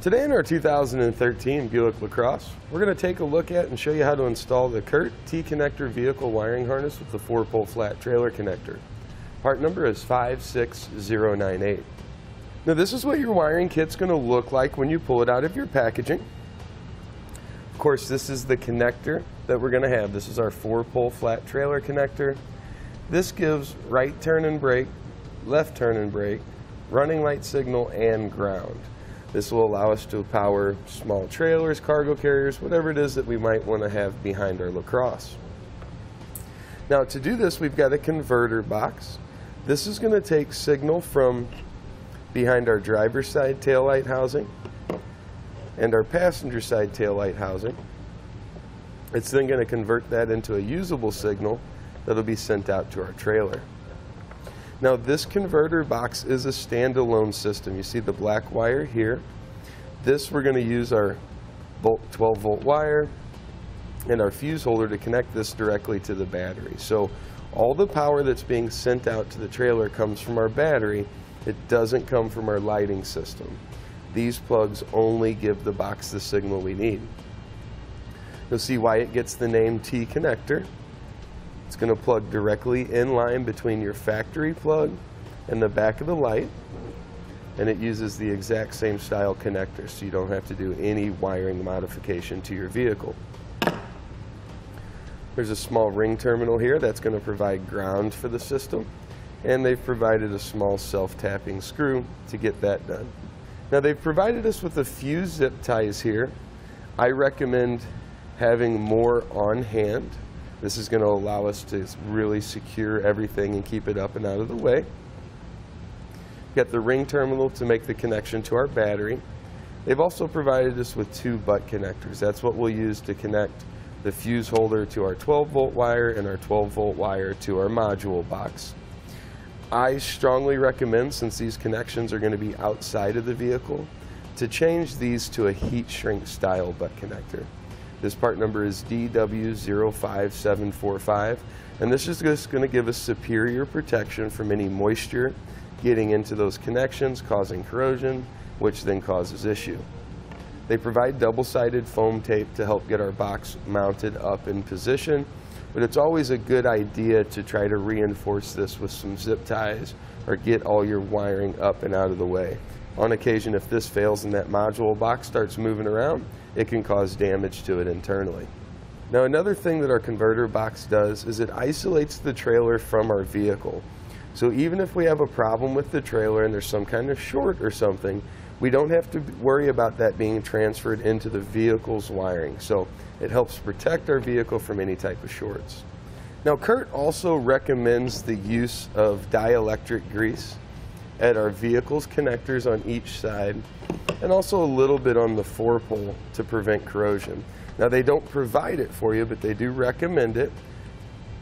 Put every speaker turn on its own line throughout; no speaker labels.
Today in our 2013 Buick LaCrosse, we're going to take a look at and show you how to install the Curt T-connector vehicle wiring harness with the 4-pole flat trailer connector. Part number is 56098. Now this is what your wiring kit's going to look like when you pull it out of your packaging. Of course, this is the connector that we're going to have. This is our 4-pole flat trailer connector. This gives right turn and brake, left turn and brake, running light signal, and ground. This will allow us to power small trailers, cargo carriers, whatever it is that we might want to have behind our LaCrosse. Now to do this, we've got a converter box. This is going to take signal from behind our driver's side taillight housing and our passenger side taillight housing. It's then going to convert that into a usable signal that'll be sent out to our trailer. Now this converter box is a standalone system. You see the black wire here. This we're going to use our 12-volt wire and our fuse holder to connect this directly to the battery. So all the power that's being sent out to the trailer comes from our battery. It doesn't come from our lighting system. These plugs only give the box the signal we need. You'll see why it gets the name T-connector. It's going to plug directly in line between your factory plug and the back of the light, and it uses the exact same style connector, so you don't have to do any wiring modification to your vehicle. There's a small ring terminal here that's going to provide ground for the system, and they've provided a small self-tapping screw to get that done. Now they've provided us with a few zip ties here. I recommend having more on hand. This is going to allow us to really secure everything and keep it up and out of the way. Got the ring terminal to make the connection to our battery. They've also provided us with 2 butt connectors. That's what we'll use to connect the fuse holder to our 12-volt wire and our 12-volt wire to our module box. I strongly recommend, since these connections are going to be outside of the vehicle, to change these to a heat shrink style butt connector. This part number is DW05745, and this is just going to give us superior protection from any moisture getting into those connections, causing corrosion, which then causes issue. They provide double-sided foam tape to help get our box mounted up in position, but it's always a good idea to try to reinforce this with some zip ties or get all your wiring up and out of the way. On occasion, if this fails and that module box starts moving around, it can cause damage to it internally. Now another thing that our converter box does is it isolates the trailer from our vehicle. So even if we have a problem with the trailer and there's some kind of short or something, we don't have to worry about that being transferred into the vehicle's wiring. So it helps protect our vehicle from any type of shorts. Now Curt also recommends the use of dielectric grease at our vehicle's connectors on each side, and also a little bit on the 4-pole to prevent corrosion. Now they don't provide it for you, but they do recommend it.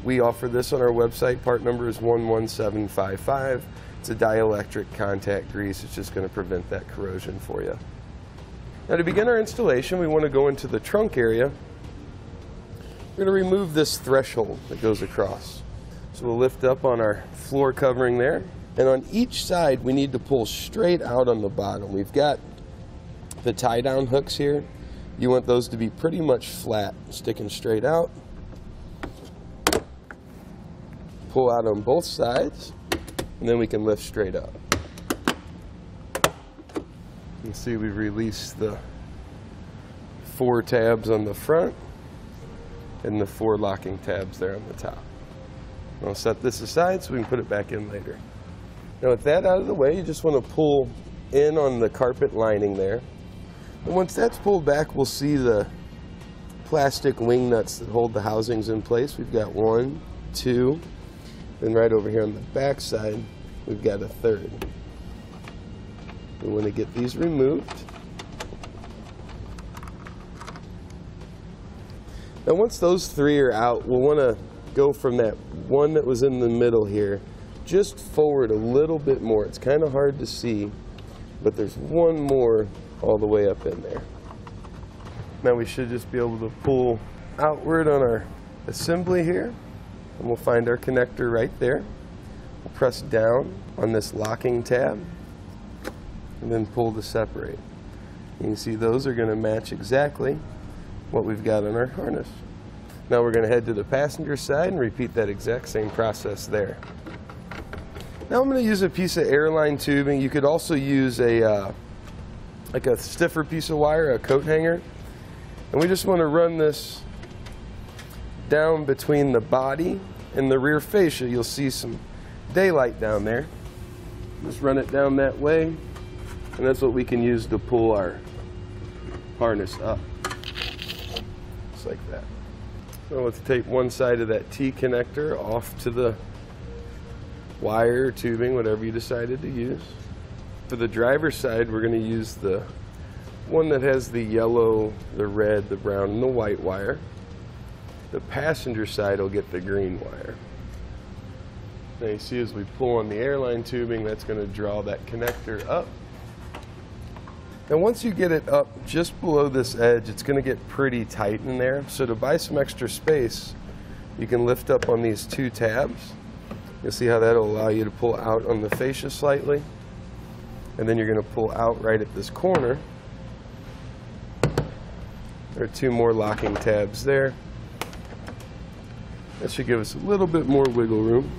We offer this on our website. Part number is 11755. It's a dielectric contact grease. It's just going to prevent that corrosion for you. Now to begin our installation, we want to go into the trunk area. We're going to remove this threshold that goes across. So we'll lift up on our floor covering there. And on each side, we need to pull straight out on the bottom. We've got the tie-down hooks here. You want those to be pretty much flat, sticking straight out. Pull out on both sides, and then we can lift straight up. You can see we've released the 4 tabs on the front and the 4 locking tabs there on the top. I'll set this aside so we can put it back in later. Now with that out of the way, you just want to pull in on the carpet lining there. And once that's pulled back, we'll see the plastic wing nuts that hold the housings in place. We've got 1, 2, and right over here on the back side, we've got a 3rd. We want to get these removed. Now once those 3 are out, we'll want to go from that one that was in the middle here just forward a little bit more. It's kind of hard to see, but there's one more all the way up in there. Now we should just be able to pull outward on our assembly here, and we'll find our connector right there. We'll press down on this locking tab and then pull to separate. You can see those are going to match exactly what we've got on our harness. Now we're going to head to the passenger side and repeat that exact same process there. Now I'm going to use a piece of airline tubing. You could also use like a stiffer piece of wire, a coat hanger. And we just want to run this down between the body and the rear fascia. You'll see some daylight down there. Just run it down that way, and that's what we can use to pull our harness up. Just like that. So let's take one side of that T connector off to the wire or tubing, whatever you decided to use. For the driver's side, we're going to use the one that has the yellow, the red, the brown, and the white wire. The passenger side will get the green wire. Now you see as we pull on the airline tubing, that's going to draw that connector up. And once you get it up just below this edge, it's going to get pretty tight in there. So to buy some extra space, you can lift up on these two tabs. You'll see how that'll allow you to pull out on the fascia slightly. And then you're going to pull out right at this corner. There are two more locking tabs there. That should give us a little bit more wiggle room.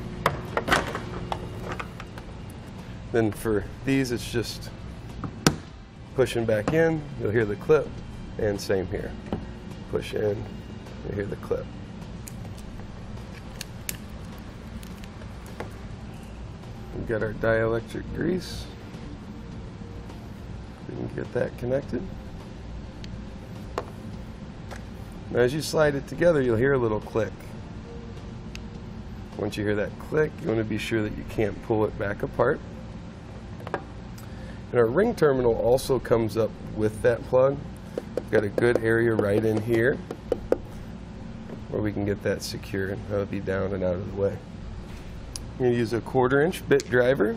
Then for these, it's just pushing back in, you'll hear the clip, and same here. Push in, you'll hear the clip. We've got our dielectric grease. We can get that connected. Now as you slide it together, you'll hear a little click. Once you hear that click, you want to be sure that you can't pull it back apart. And our ring terminal also comes up with that plug. We've got a good area right in here where we can get that secured. That'll be down and out of the way. We're going to use a 1/4-inch bit driver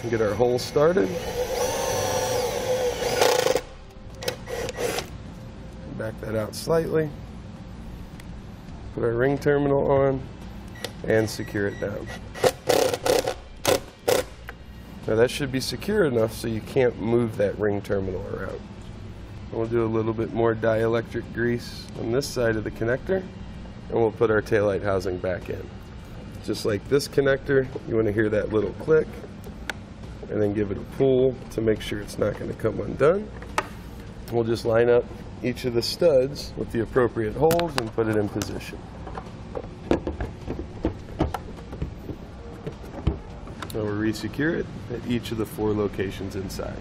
and get our hole started. Back that out slightly. Put our ring terminal on and secure it down. Now that should be secure enough so you can't move that ring terminal around. And we'll do a little bit more dielectric grease on this side of the connector, and we'll put our taillight housing back in. Just like this connector, you want to hear that little click, and then give it a pull to make sure it's not going to come undone. We'll just line up each of the studs with the appropriate holes and put it in position. Now we'll re-secure it at each of the 4 locations inside.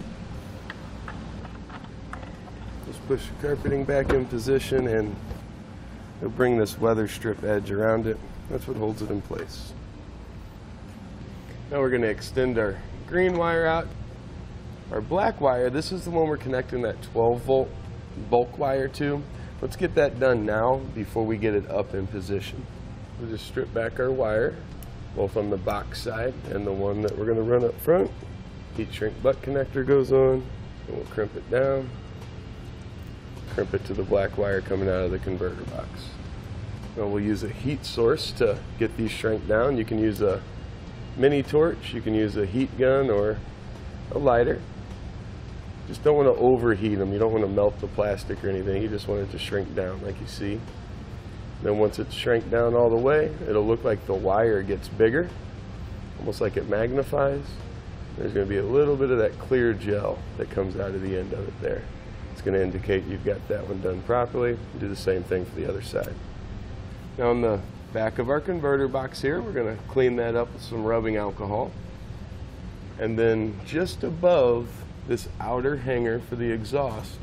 Just push the carpeting back in position, and it'll bring this weather strip edge around it. That's what holds it in place. Now we're going to extend our green wire out. Our black wire, this is the one we're connecting that 12-volt bulk wire to. Let's get that done now before we get it up in position. We'll just strip back our wire, both on the box side and the one that we're going to run up front. Heat shrink butt connector goes on, and we'll crimp it down. Crimp it to the black wire coming out of the converter box. Now we'll use a heat source to get these shrink down. You can use a mini torch, you can use a heat gun or a lighter. Just don't want to overheat them. You don't want to melt the plastic or anything. You just want it to shrink down like you see. Then once it's shrank down all the way, it'll look like the wire gets bigger, almost like it magnifies. There's going to be a little bit of that clear gel that comes out of the end of it there. It's going to indicate you've got that one done properly. Do the same thing for the other side. Now on the back of our converter box here, we're going to clean that up with some rubbing alcohol. And then just above this outer hanger for the exhaust,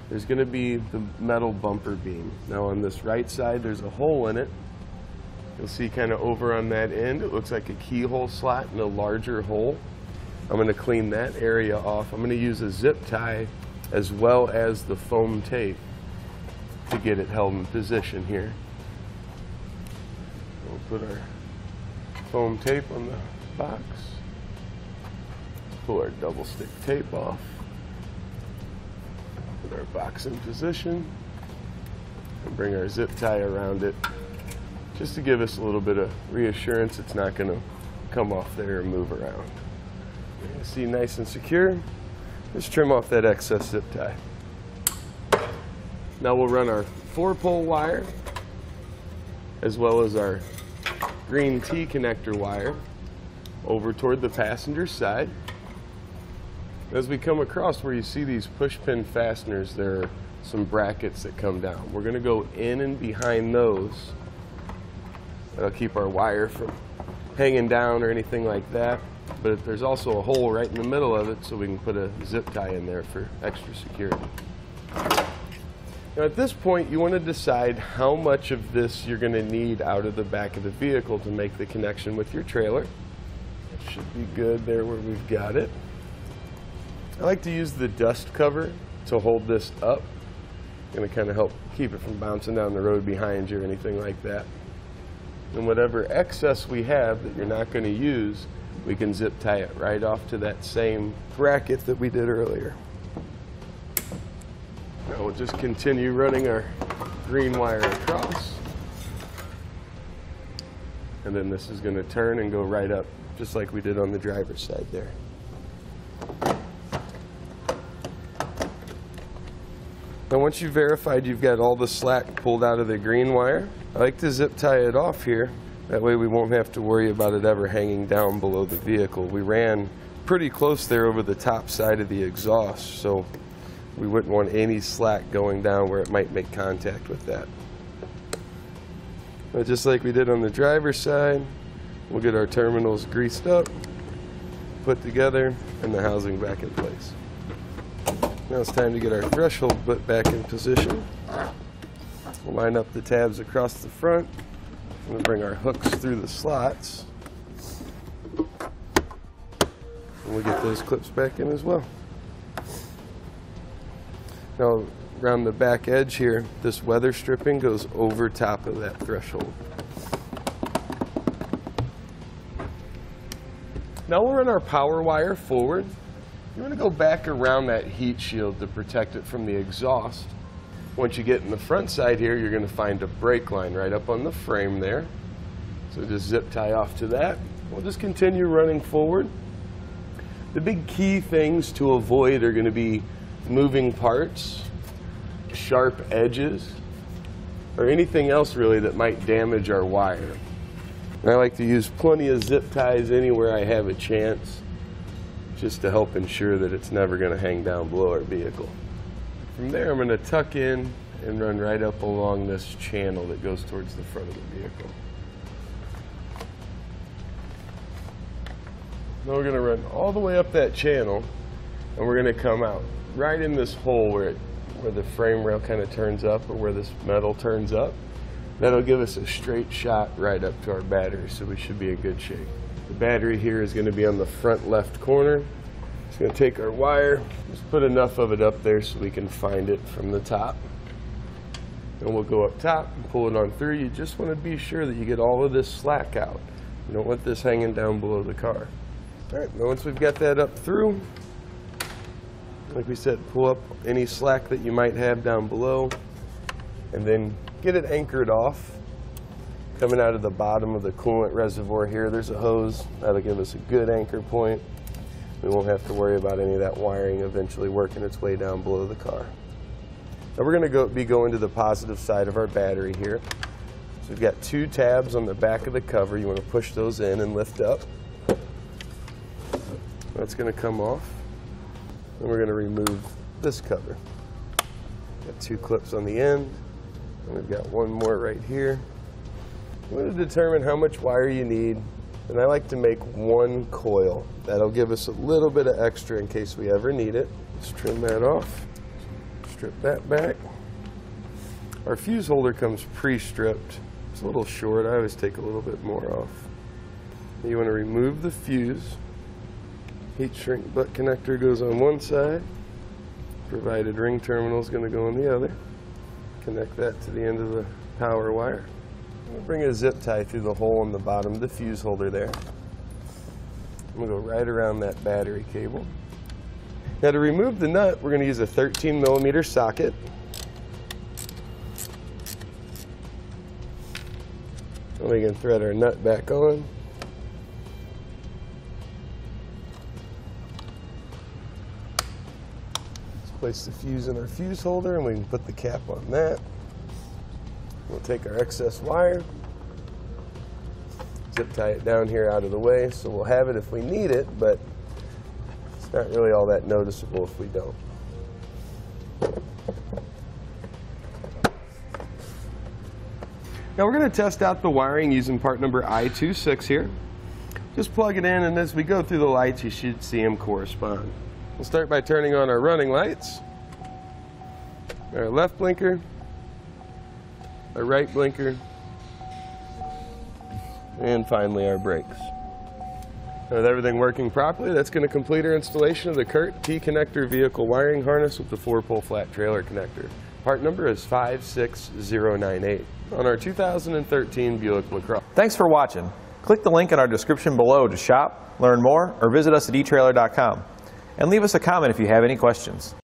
there's going to be the metal bumper beam. Now on this right side, there's a hole in it. You'll see kind of over on that end, it looks like a keyhole slot and a larger hole. I'm going to clean that area off. I'm going to use a zip tie as well as the foam tape to get it held in position here. We'll put our foam tape on the box. Pull our double stick tape off. Put our box in position and bring our zip tie around it just to give us a little bit of reassurance it's not going to come off there and move around. You see, nice and secure. Just trim off that excess zip tie. Now we'll run our 4-pole wire as well as our green T connector wire over toward the passenger side. As we come across where you see these push pin fasteners, there are some brackets that come down. We're going to go in and behind those. That'll keep our wire from hanging down or anything like that. But there's also a hole right in the middle of it, so we can put a zip tie in there for extra security. Now at this point, you want to decide how much of this you're going to need out of the back of the vehicle to make the connection with your trailer. It should be good there where we've got it. I like to use the dust cover to hold this up. It's going to kind of help keep it from bouncing down the road behind you or anything like that. And whatever excess we have that you're not going to use, we can zip tie it right off to that same bracket that we did earlier. Now we'll just continue running our green wire across. And then this is going to turn and go right up, just like we did on the driver's side there. Now once you've verified you've got all the slack pulled out of the green wire, I like to zip tie it off here. That way we won't have to worry about it ever hanging down below the vehicle. We ran pretty close there over the top side of the exhaust, so we wouldn't want any slack going down where it might make contact with that. But just like we did on the driver's side, we'll get our terminals greased up, put together, and the housing back in place. Now it's time to get our threshold put back in position. We'll line up the tabs across the front. We'll bring our hooks through the slots. And we'll get those clips back in as well. Now around the back edge here, this weather stripping goes over top of that threshold. Now we'll run our power wire forward. You want to go back around that heat shield to protect it from the exhaust. Once you get in the front side here, you're going to find a brake line right up on the frame there. So just zip tie off to that. We'll just continue running forward. The big key things to avoid are going to be moving parts, sharp edges, or anything else really that might damage our wire. And I like to use plenty of zip ties anywhere I have a chance, just to help ensure that it's never going to hang down below our vehicle. From there, I'm going to tuck in and run right up along this channel that goes towards the front of the vehicle. Now we're going to run all the way up that channel, and we're going to come out right in this hole where the frame rail kind of turns up, or where this metal turns up. That'll give us a straight shot right up to our battery, so we should be in good shape. The battery here is going to be on the front left corner. Just going to take our wire, just put enough of it up there so we can find it from the top. And we'll go up top and pull it on through. You just want to be sure that you get all of this slack out. You don't want this hanging down below the car. All right, now once we've got that up through, like we said, pull up any slack that you might have down below, and then get it anchored off. Coming out of the bottom of the coolant reservoir here, there's a hose. That'll give us a good anchor point. We won't have to worry about any of that wiring eventually working its way down below the car. Now we're going to be going to the positive side of our battery here. So we've got 2 tabs on the back of the cover. You want to push those in and lift up. That's going to come off. And we're going to remove this cover. Got 2 clips on the end. And we've got 1 more right here. I'm going to determine how much wire you need, and I like to make 1 coil. That'll give us a little bit of extra in case we ever need it. Let's trim that off, strip that back. Our fuse holder comes pre-stripped. It's a little short. I always take a little bit more off. You want to remove the fuse. Heat shrink butt connector goes on one side. Provided ring terminal is going to go on the other. Connect that to the end of the power wire. We'll bring a zip tie through the hole in the bottom of the fuse holder there. I'm going to go right around that battery cable. Now to remove the nut, we're going to use a 13mm socket. And we can thread our nut back on. Place the fuse in our fuse holder and we can put the cap on that. We'll take our excess wire, zip tie it down here out of the way, so we'll have it if we need it, but it's not really all that noticeable if we don't. Now we're going to test out the wiring using part number I26 here. Just plug it in, and as we go through the lights, you should see them correspond. We'll start by turning on our running lights, our left blinker, our right blinker, and finally our brakes. With everything working properly, that's going to complete our installation of the Curt T-connector vehicle wiring harness with the 4-pole flat trailer connector. Part number is 56098 on our 2013 Buick LaCrosse.
Thanks for watching. Click the link in our description below to shop, learn more, or visit us at etrailer.com. And leave us a comment if you have any questions.